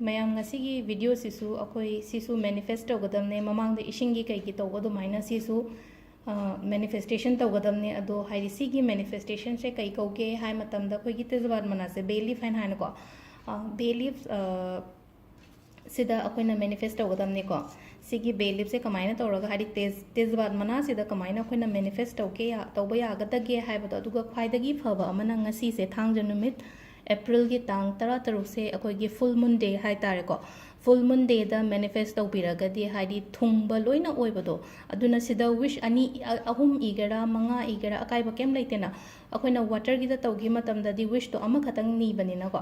ꯃꯌꯥꯝ ꯉꯁꯤꯒꯤ ꯚꯤꯗꯤꯑꯣꯁꯤꯁꯨ ꯑꯩꯈꯣꯏ ꯁꯤꯁꯨ ꯃꯦꯅꯤꯐꯦꯁ ꯇꯧꯒꯗꯕꯅꯦ ꯃꯃꯥꯡꯗ ꯏꯁꯤꯡꯒꯤ ꯀꯩꯒꯤ ꯇꯧꯕ ꯑꯗꯨꯃꯥꯏꯅ ꯁꯤꯁꯨ ꯃꯦꯅꯤꯐꯦꯁꯇꯦꯁꯟ ꯇꯧꯒꯗꯕꯅꯦ ꯑꯗꯣ ꯍꯥꯏꯗꯤ ꯁꯤꯒꯤ ꯃꯦꯅꯤꯐꯦꯁꯇꯦꯁꯟꯁꯦ ꯀꯩ ꯀꯧꯒꯦ ꯍꯥꯏ ꯃꯇꯝꯗ ꯑꯩꯈꯣꯏꯒꯤ ꯇꯦꯖꯕꯥꯠ ꯃꯅꯥꯁꯦ ꯕꯦ ꯂꯤꯐ ꯍꯥꯏꯅꯀꯣ ꯕꯦ ꯂꯤꯐ ꯁꯤꯗ ꯑꯩꯈꯣꯏꯅ ꯃꯦꯅꯤꯐꯦꯁ ꯇꯧꯒꯗꯕꯅꯦꯀꯣ ꯁꯤꯒꯤ ꯕꯦ ꯂꯤꯐꯁꯦ ꯀꯃꯥꯏꯅ ꯇꯧꯔꯒ ꯍꯥꯏꯗꯤ ꯇꯦꯖꯕꯥꯠ ꯃꯅꯥꯁꯤꯗ ꯀꯃꯥꯏꯅ ꯑꯩꯈꯣꯏꯅ ꯃꯦꯅꯤꯐꯦꯁ ꯇꯧꯕ ꯌꯥꯒꯗꯒꯦ ꯍꯥꯏꯕꯗꯣ ꯑꯗꯨꯒ ꯈ꯭ꯋꯥꯏꯗꯒꯤ ꯐꯕ ꯑꯃꯅ ꯉꯁꯤꯁꯦ ꯊꯥꯡꯖ ꯅꯨꯃꯤꯠ ꯑꯦꯄ꯭ꯔꯤꯜꯒꯤ ꯇꯥꯡ 13ꯁꯦ ꯑꯩꯈꯣꯏꯒꯤ ꯐꯨꯜ ꯃꯨꯟ ꯗꯦ ꯍꯥꯏꯇꯥꯔꯦꯀꯣ ꯐꯨꯜ ꯃꯨꯟ ꯗꯦꯗ ꯃꯦꯅꯤꯐꯦꯁ ꯇꯧꯕꯤꯔꯒꯗꯤ ꯍꯥꯏꯗꯤ ꯊꯨꯡꯕ ꯂꯣꯏꯅ ꯑꯣꯏꯕꯗꯣ ꯑꯗꯨꯅ ꯁꯤꯗ ꯋꯤꯁ ꯑꯍꯨꯝ ꯏꯒꯦꯔꯥ 5 ꯏꯒꯦꯔꯥ ꯑꯀꯥꯏꯕ ꯀꯩꯝ ꯂꯩꯇꯦꯅ ꯑꯩꯈꯣꯏꯅ ꯋꯥꯇꯔꯒꯤꯗ ꯇꯧꯈꯤ ꯃꯇꯝꯗꯗꯤ ꯋꯤꯁꯇꯣ ꯑꯃꯈꯛꯇꯪ ꯅꯤꯕꯅꯤꯅꯀꯣ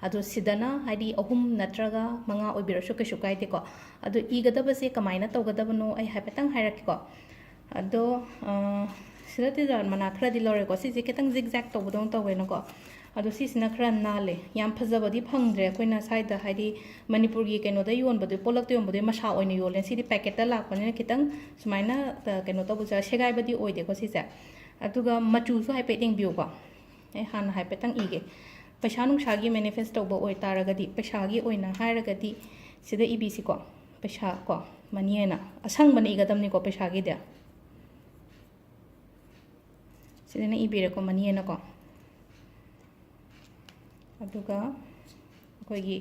ꯑꯗꯣ ꯁꯤꯗꯅ ꯍꯥꯏꯗꯤ 3 ꯅꯠꯇ꯭ꯔꯒ 5 ꯑꯣꯏꯕꯤꯔꯁꯨ ꯀꯩꯁꯨ ꯀꯥꯏꯗꯦꯀꯣ ꯑꯗꯣ ꯏꯒꯗꯕꯁꯦ ꯀꯃꯥꯏꯅ ꯇꯧꯒꯗꯕꯅꯣ ꯑꯩ ꯍꯥꯏꯐꯦꯠꯇꯪ ꯍꯥꯏꯔꯛꯀꯦꯀꯣ ꯑꯗꯣ ꯁꯤꯗ ꯇꯦꯖꯕꯥꯠ ꯃꯅꯥ ꯈꯔꯗꯤ ꯂꯧꯔꯦꯀꯣ ꯁꯤꯁꯦ ꯈꯤꯇꯪ ꯖꯤꯛꯖꯦꯛ ꯇꯧꯕꯗꯧꯅ ꯇꯧꯋꯦꯅꯀꯣ ꯑꯗꯣ ꯁꯤꯁꯤꯅ ꯈꯔ ꯅꯥꯜꯂꯦ ꯌꯥꯝ ꯐꯖꯕꯗꯤ ꯐꯪꯗ꯭ꯔꯦ ꯑꯩꯈꯣꯏꯅ ꯁ꯭ꯋꯥꯏꯗ ꯍꯥꯏꯗꯤ ꯃꯅꯤꯄꯨꯔꯒꯤ ꯀꯩꯅꯣꯗ ꯌꯣꯟꯕꯗꯣ ꯄꯣꯠꯂꯛꯇ ꯌꯣꯟꯕꯗꯣ ꯃꯁꯥ ꯑꯣꯏꯅ ꯌꯣꯜꯂꯦ ꯁꯤꯗꯤ ꯄꯦꯀꯦꯠꯇ ꯂꯥꯛꯄꯅꯤꯅ ꯈꯤꯇꯪ ꯁꯨꯃꯥꯏꯅ ꯀꯩꯅꯣ ꯇꯧꯕꯁꯦ ꯁꯦꯒꯥꯏꯕꯗꯤ ꯑꯣꯏꯗꯦꯀꯣ ꯁꯤꯁꯦ ꯑꯗꯨꯒ ꯃꯆꯨꯁꯨ ꯍꯥꯏꯐꯦꯠ ꯌꯦꯡꯕꯤꯌꯨꯀꯣ ꯑꯩ ꯍꯥꯟꯅ ꯍꯥꯏꯐꯦꯠꯇꯪ ꯏꯒꯦ ꯄꯩꯁꯥ ꯅꯨꯡꯁꯥꯒꯤ ꯃꯦꯅꯤꯐꯦꯁ ꯇꯧꯕ ꯑꯣꯏꯇꯥꯔꯒꯗꯤ ꯄꯩꯁꯥꯒꯤ ꯑꯣꯏꯅ ꯍꯥꯏꯔꯒꯗꯤ ꯁꯤꯗ ꯏꯕꯤꯁꯤꯀꯣ ꯄꯩꯁꯥ ꯀꯣ ꯃꯅꯤ ꯍꯥꯏꯅ ꯑꯁꯪꯕꯅ ꯏꯒꯗꯕꯅꯤꯀꯣ ꯄꯩꯁꯥꯒꯤꯗꯤ ꯁꯤꯗꯅ ꯏꯕꯤꯔꯦꯀꯣ ꯃꯅꯤ ꯍꯥꯏꯅꯀꯣ ꯑꯗꯨꯒ ꯑꯩꯈꯣꯏꯒꯤ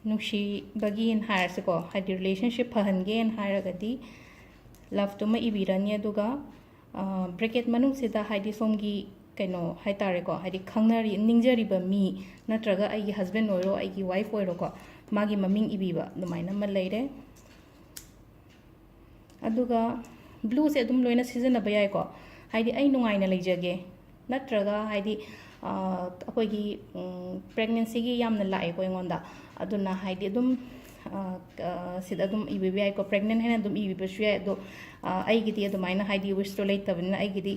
ꯅꯨꯡꯁꯤꯕꯒꯤꯅ ꯍꯥꯏꯔꯁꯤꯀꯣ ꯍꯥꯏꯗꯤ ꯔꯤꯂꯦꯁꯟꯁꯤꯞ ꯐꯍꯟꯒꯦꯅ ꯍꯥꯏꯔꯒꯗꯤ ꯂꯞꯇꯨꯃ ꯏꯕꯤꯔꯅꯤ ꯑꯗꯨꯒ ꯕ꯭ꯔꯦꯀꯦꯠ ꯃꯅꯨꯡꯁꯤꯗ ꯍꯥꯏꯗꯤ ꯁꯣꯝꯒꯤ ꯀꯩꯅꯣ ꯍꯥꯏꯇꯥꯔꯦꯀꯣ ꯍꯥꯏꯗꯤ ꯅꯤꯡꯖꯔꯤꯕ ꯃꯤ ꯅꯠꯇ꯭ꯔꯒ ꯑꯩꯒꯤ ꯍꯁꯕꯦꯟ ꯑꯣꯏꯔꯣ ꯑꯩꯒꯤ ꯋꯥꯏꯐ ꯑꯣꯏꯔꯣꯀꯣ ꯃꯥꯒꯤ ꯃꯃꯤꯡ ꯏꯕꯤꯕ ꯑꯗꯨꯃꯥꯏꯅ ꯑꯃ ꯂꯩꯔꯦ ꯑꯗꯨꯒ ꯕ꯭ꯂꯨꯁꯦ ꯑꯗꯨꯝ ꯂꯣꯏꯅ ꯁꯤꯖꯤꯟꯅꯕ ꯌꯥꯏꯀꯣ ꯍꯥꯏꯗꯤ ꯑꯩ ꯅꯨꯡꯉꯥꯏꯅ ꯂꯩꯖꯒꯦ ꯅꯠꯇ꯭ꯔꯒ ꯍꯥꯏꯗꯤ ꯑꯩꯈꯣꯏꯒꯤ ꯄ꯭ꯔꯦꯒꯅꯦꯟꯁꯤꯒꯤ ꯌꯥꯝꯅ ꯂꯥꯛꯑꯦꯀꯣ ꯑꯩꯉꯣꯟꯗ ꯑꯗꯨꯅ ꯍꯥꯏꯗꯤ ꯑꯗꯨꯝ ꯁꯤꯗ ꯑꯗꯨꯝ ꯏꯕꯤꯕ ꯌꯥꯏꯀꯣ ꯄ꯭ꯔꯦꯒꯅꯦꯟ ꯍꯥꯏꯅ ꯑꯗꯨꯝ ꯏꯕꯤꯕꯁꯨ ꯌꯥꯏ ꯑꯗꯣ ꯑꯩꯒꯤꯗꯤ ꯑꯗꯨꯃꯥꯏꯅ ꯍꯥꯏꯗꯤ ꯋꯤꯁꯇꯣ ꯂꯩꯇꯕꯅꯤꯅ ꯑꯩꯒꯤꯗꯤ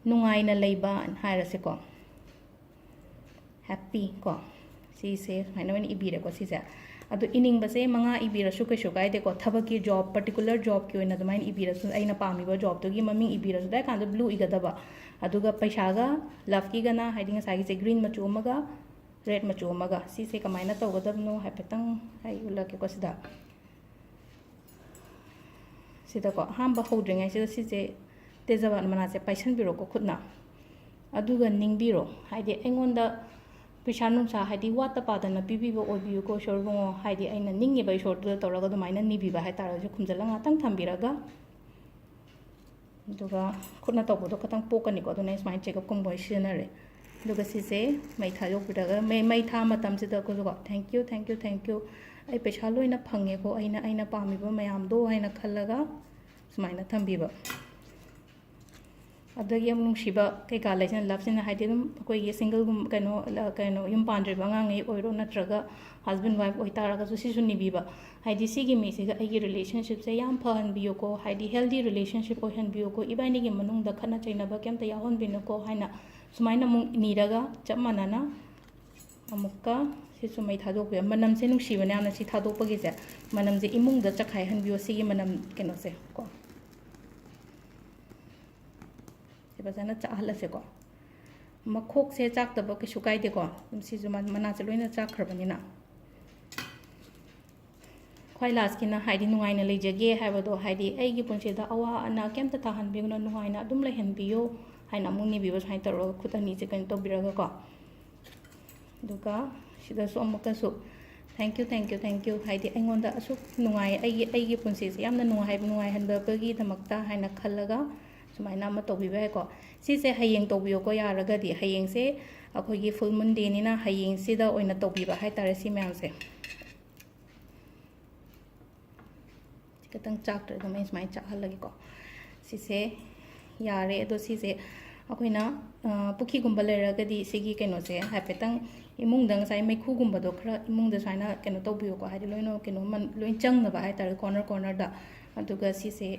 ꯅꯨꯡꯉꯥꯏꯅ ꯂꯩꯕ ꯍꯥꯏꯔꯁꯦꯀꯣ ꯍꯦꯞꯄꯤ ꯀꯣ ꯁꯤꯁꯦ ꯁꯨꯃꯥꯏꯅ ꯑꯣꯏꯅ ꯏꯕꯤꯔꯦꯀꯣ ꯁꯤꯁꯦ ꯑꯗꯣ ꯏꯅꯤꯡꯕꯁꯦ 5 ꯏꯕꯤꯔꯁꯨ ꯀꯩꯁꯨ ꯀꯥꯏꯗꯦꯀꯣ ꯊꯕꯛꯀꯤ ꯖꯣꯕ ꯄꯥꯔꯇꯤꯀꯨꯂꯔ ꯖꯣꯕꯀꯤ ꯑꯣꯏꯅ ꯑꯗꯨꯃꯥꯏꯅ ꯏꯕꯤꯔꯁꯨ ꯑꯩꯅ ꯄꯥꯝꯃꯤꯕ ꯖꯣꯕꯇꯨꯒꯤ ꯃꯃꯤꯡ ꯏꯕꯤꯔꯁꯨ ꯗꯥꯏꯀꯥꯟꯗ ꯕ꯭ꯂꯨ ꯏꯒꯗꯕ ꯑꯗꯨꯒ ꯄꯩꯁꯥꯒ ꯂꯞꯀꯤꯒꯅ ꯍꯥꯏꯗꯤ ꯉꯁꯥꯏꯒꯤꯁꯦ ꯒ꯭ꯔꯤꯟ ꯃꯆꯨ ꯑꯃꯒ ꯔꯦꯗ ꯃꯆꯨ ꯑꯃꯒ ꯁꯤꯁꯦ ꯀꯃꯥꯏꯅ ꯇꯧꯒꯗꯕꯅꯣ ꯍꯥꯏꯐꯦꯠꯇꯪ ꯑꯩ ꯎꯠꯂꯛꯀꯦꯀꯣ ꯁꯤꯗꯀꯣ ꯑꯍꯥꯟꯕ ꯍꯧꯗ꯭ꯔꯤꯉꯩꯁꯤꯗ ꯁꯤꯁꯦ ꯇꯦꯖꯕꯥꯠ ꯃꯅꯥꯁꯦ ꯄꯥꯏꯁꯟꯕꯤꯔꯣꯀꯣ ꯈꯨꯠꯅ ꯑꯗꯨꯒ ꯅꯤꯡꯕꯤꯔꯣ ꯍꯥꯏꯗꯤ ꯑꯩꯉꯣꯟꯗ ꯄꯩꯁꯥ ꯅꯨꯡꯁꯥ ꯍꯥꯏꯗꯤ ꯋꯥꯠꯇ ꯄꯥꯗꯅ ꯄꯤꯕꯤꯕ ꯑꯣꯏꯕꯤꯌꯨꯀꯣ ꯏꯁꯣꯔꯕꯨꯡꯉꯣ ꯍꯥꯏꯗꯤ ꯑꯩꯅ ꯅꯤꯡꯉꯤꯕ ꯏꯁꯣꯔꯗꯨꯗ ꯇꯧꯔꯒ ꯑꯗꯨꯃꯥꯏꯅ ꯅꯤꯕꯤꯕ ꯍꯥꯏꯇꯥꯔꯦ ꯈꯨꯝꯖꯤꯜꯂꯒ ꯉꯥꯛꯇꯪ ꯊꯝꯕꯤꯔꯒ ꯑꯗꯨꯒ ꯈꯨꯠꯅ ꯇꯧꯕꯗꯣ ꯈꯤꯇꯪ ꯄꯣꯛꯀꯅꯤꯀꯣ ꯑꯗꯨꯅ ꯑꯩ ꯁꯨꯃꯥꯏꯅ ꯆꯦꯛꯑꯞꯀꯨꯝꯕ ꯑꯣꯏꯅ ꯁꯤꯖꯤꯟꯅꯔꯦ ꯑꯗꯨꯒ ꯁꯤꯁꯦ ꯃꯩ ꯊꯥꯗꯣꯛꯄꯤꯔꯒ ꯃꯩ ꯊꯥ ꯃꯇꯝꯁꯤꯗꯀꯣ ꯊꯦꯡꯛꯌꯨ ꯑꯩ ꯄꯩꯁా ꯂꯣꯏꯅ ꯐꯪꯉꯦꯀꯣ ꯑꯩꯅ ꯄꯥꯝꯃꯤꯕ ꯃꯌꯥꯝꯗꯣ ꯍꯥꯏꯅ ꯈꯜꯂꯒ ꯁꯨꯃꯥꯏꯅ ꯊꯝꯕꯤꯕ ꯑꯗꯒꯤ ꯌꯥꯝ ꯅꯨꯡꯁꯤꯕ ꯀꯩꯀꯥ ꯂꯩꯁꯤꯅ ꯂꯞꯁꯤꯅ ꯍꯥꯏꯗꯤ ꯑꯗꯨꯝ ꯑꯩꯈꯣꯏꯒꯤ ꯁꯤꯡꯒꯜꯒꯨꯝ ꯀꯩꯅꯣ ꯌꯨꯝ ꯄꯥꯟꯗ꯭ꯔꯤꯕ ꯑꯉꯥꯡꯉꯩ ꯑꯣꯏꯔꯣ ꯅꯠꯇ꯭ꯔꯒ ꯍꯁꯕꯦꯟ ꯋꯥꯏꯐ ꯑꯣꯏꯇꯥꯔꯒꯁꯨ ꯁꯤꯁꯨ ꯅꯤꯕꯤꯕ ꯍꯥꯏꯗꯤ ꯁꯤꯒꯤ ꯃꯤꯁꯤꯒ ꯑꯩꯒꯤ ꯔꯤꯂꯦꯁꯟꯁꯤꯞꯁꯦ ꯌꯥꯝ ꯐꯍꯟꯕꯤꯌꯨꯀꯣ ꯍꯥꯏꯗꯤ ꯍꯦꯜꯗꯤ ꯔꯤꯂꯦꯁꯟꯁꯤꯞ ꯑꯣꯏꯍꯟꯕꯤꯌꯨꯀꯣ ꯏꯕꯥꯅꯤꯒꯤ ꯃꯅꯨꯡꯗ ꯈꯠꯅ ꯆꯩꯅꯕ ꯀꯩꯝꯇ ꯌꯥꯎꯍꯟꯕꯤꯅꯨꯀꯣ ꯍꯥꯏꯅ ꯁꯨꯃꯥꯏꯅ ꯑꯃꯨꯛ ꯅꯤꯔꯒ ꯆꯞ ꯃꯥꯟꯅꯅ ꯑꯃꯨꯛꯀ ꯁꯤꯁꯨ ꯃꯩ ꯊꯥꯗꯣꯛꯄꯤꯌꯨ ꯃꯅꯝꯁꯦ ꯅꯨꯡꯁꯤꯕꯅꯦ ꯌꯥꯝꯅ ꯁꯤ ꯊꯥꯗꯣꯛꯄꯒꯤꯁꯦ ꯃꯅꯝꯁꯦ ꯏꯃꯨꯡꯗ ꯆꯈꯥꯏꯍꯟꯕꯤꯌꯨ ꯁꯤꯒꯤ ꯃꯅꯝ ꯀꯩꯅꯣꯁꯦ ꯀꯣ ꯐꯖꯅ ꯆꯥꯛꯍꯜꯂꯁꯦꯀꯣ ꯃꯈꯣꯛꯁꯦ ꯆꯥꯛꯇꯕ ꯀꯩꯁꯨ ꯀꯥꯏꯗꯦꯀꯣ ꯑꯗꯨꯝ ꯁꯤꯁꯨ ꯃꯅꯥꯁꯦ ꯂꯣꯏꯅ ꯆꯥꯛꯈ꯭ꯔꯕꯅꯤꯅ ꯈ꯭ꯋꯥꯏ ꯂꯥꯁꯀꯤꯅ ꯍꯥꯏꯗꯤ ꯅꯨꯡꯉꯥꯏꯅ ꯂꯩꯖꯒꯦ ꯍꯥꯏꯕꯗꯣ ꯍꯥꯏꯗꯤ ꯑꯩꯒꯤ ꯄꯨꯟꯁꯤꯗ ꯑꯋꯥ ꯑꯅꯥ ꯀꯩꯝꯇ ꯇꯥꯍꯟꯕꯤꯒꯅꯨ ꯅꯨꯡꯉꯥꯏꯅ ꯑꯗꯨꯝ ꯂꯩꯍꯟꯕꯤꯌꯨ ꯍꯥꯏꯅ ꯑꯃꯨꯛ ꯅꯤꯕꯤꯕ ꯁꯨꯃꯥꯏꯅ ꯇꯧꯔꯒ ꯈꯨꯠ ꯑꯅꯤꯁꯦ ꯀꯩꯅꯣ ꯇꯧꯕꯤꯔꯒꯀꯣ ꯑꯗꯨꯒ ꯁꯤꯗꯁꯨ ꯑꯃꯨꯛꯀꯁꯨ ꯊꯦꯡꯛꯌꯨ ꯍꯥꯏꯗꯤ ꯑꯩꯉꯣꯟꯗ ꯑꯁꯨꯛ ꯅꯨꯡꯉꯥꯏ ꯑꯩꯒꯤ ꯄꯨꯟꯁꯤꯁꯦ ꯌꯥꯝꯅ ꯅꯨꯡꯉꯥꯏꯍꯟꯕꯒꯤꯗꯃꯛꯇ ꯍꯥꯏꯅ ꯈꯜꯂꯒ ꯁꯨꯃꯥꯏꯅ ꯑꯃ ꯇꯧꯕꯤꯕ ꯌꯥꯏꯀꯣ ꯁꯤꯁꯦ ꯍꯌꯦꯡ ꯇꯧꯕꯤꯌꯨꯀꯣ ꯌꯥꯔꯒꯗꯤ ꯍꯌꯦꯡꯁꯦ ꯑꯩꯈꯣꯏꯒꯤ ꯐꯨꯜ ꯃꯨꯟ ꯗꯦꯅꯤꯅ ꯍꯌꯦꯡꯁꯤꯗ ꯑꯣꯏꯅ ꯇꯧꯕꯤꯕ ꯍꯥꯏꯇꯥꯔꯦ ꯁꯤ ꯃꯌꯥꯝꯁꯦ ꯈꯤꯇꯪ ꯆꯥꯛꯇ꯭ꯔꯦ ꯑꯗꯨꯝ ꯑꯩ ꯁꯨꯃꯥꯏꯅ ꯆꯥꯛꯍꯜꯂꯒꯦꯀꯣ ꯁꯤꯁꯦ ꯌꯥꯔꯦ ꯑꯗꯣ ꯁꯤꯁꯦ ꯑꯩꯈꯣꯏꯅ ꯄꯨꯈ꯭ꯔꯤꯒꯨꯝꯕ ꯂꯩꯔꯒꯗꯤ ꯁꯤꯒꯤ ꯀꯩꯅꯣꯁꯦ ꯍꯥꯏꯐꯦꯠꯇꯪ ꯏꯃꯨꯡꯗ ꯉꯁꯥꯏ ꯃꯩꯈꯨꯒꯨꯝꯕꯗꯣ ꯈꯔ ꯏꯃꯨꯡꯗ ꯁꯨꯃꯥꯏꯅ ꯀꯩꯅꯣ ꯇꯧꯕꯤꯌꯨꯀꯣ ꯍꯥꯏꯗꯤ ꯂꯣꯏꯅ ꯀꯩꯅꯣ ꯂꯣꯏ ꯆꯪꯅꯕ ꯍꯥꯏꯇꯥꯔꯦ ꯀꯣꯔꯅꯔꯗ ꯑꯗꯨꯒ ꯁꯤꯁꯦ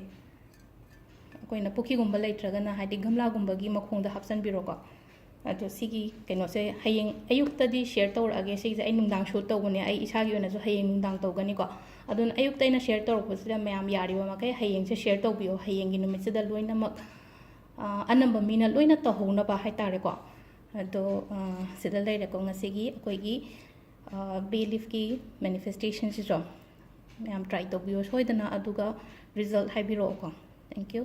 ꯑꯩꯈꯣꯏꯅ ꯄꯨꯈ꯭ꯔꯤꯒꯨꯝꯕ ꯂꯩꯇ꯭ꯔꯒꯅ ꯍꯥꯏꯗꯤ ꯒꯝꯂꯥꯒꯨꯝꯕꯒꯤ ꯃꯈꯣꯡꯗ ꯍꯥꯞꯆꯤꯟꯕꯤꯔꯣꯀꯣ ꯑꯗꯣ ꯁꯤꯒꯤ ꯀꯩꯅꯣꯁꯦ ꯍꯌꯦꯡ ꯑꯌꯨꯛꯇꯗꯤ ꯁꯦꯌꯔ ꯇꯧꯔꯛꯑꯒꯦ ꯁꯤꯁꯦ ꯑꯩ ꯅꯨꯡꯗꯥꯡ ꯁꯨꯠ ꯇꯧꯕꯅꯦ ꯑꯩ ꯏꯁꯥꯒꯤ ꯑꯣꯏꯅꯁꯨ ꯍꯌꯦꯡ ꯅꯨꯡꯗꯥꯡ ꯇꯧꯒꯅꯤꯀꯣ ꯑꯗꯨꯅ ꯑꯌꯨꯛꯇ ꯑꯩꯅ ꯁꯦꯌꯔ ꯇꯧꯔꯛꯄꯁꯤꯗ ꯃꯌꯥꯝ ꯌꯥꯔꯤꯕ ꯃꯈꯩ ꯍꯌꯦꯡꯁꯦ ꯁꯦꯌꯔ ꯇꯧꯕꯤꯌꯣ ꯍꯌꯦꯡꯒꯤ ꯅꯨꯃꯤꯠꯁꯤꯗ ꯂꯣꯏꯅꯃꯛ ꯑꯅꯝꯕ ꯃꯤꯅ ꯂꯣꯏꯅ ꯇꯧꯍꯧꯅꯕ ꯍꯥꯏꯇꯥꯔꯦꯀꯣ ꯑꯗꯣ ꯁꯤꯗ ꯂꯩꯔꯦꯀꯣ ꯉꯁꯤꯒꯤ ꯑꯩꯈꯣꯏꯒꯤ ꯕꯦ ꯂꯤꯐꯀꯤ ꯃꯦꯅꯤꯐꯦꯁꯇꯦꯁꯟꯁꯤꯁꯨ ꯃꯌꯥꯝ ꯇ꯭ꯔꯥꯏ ꯇꯧꯕꯤꯌꯣ ꯁꯣꯏꯗꯅ ꯑꯗꯨꯒ ꯔꯤꯖꯜꯠ ꯍꯥꯏꯕꯤꯔꯛꯑꯣꯀꯣ ꯊꯦꯡꯛ ꯌꯨ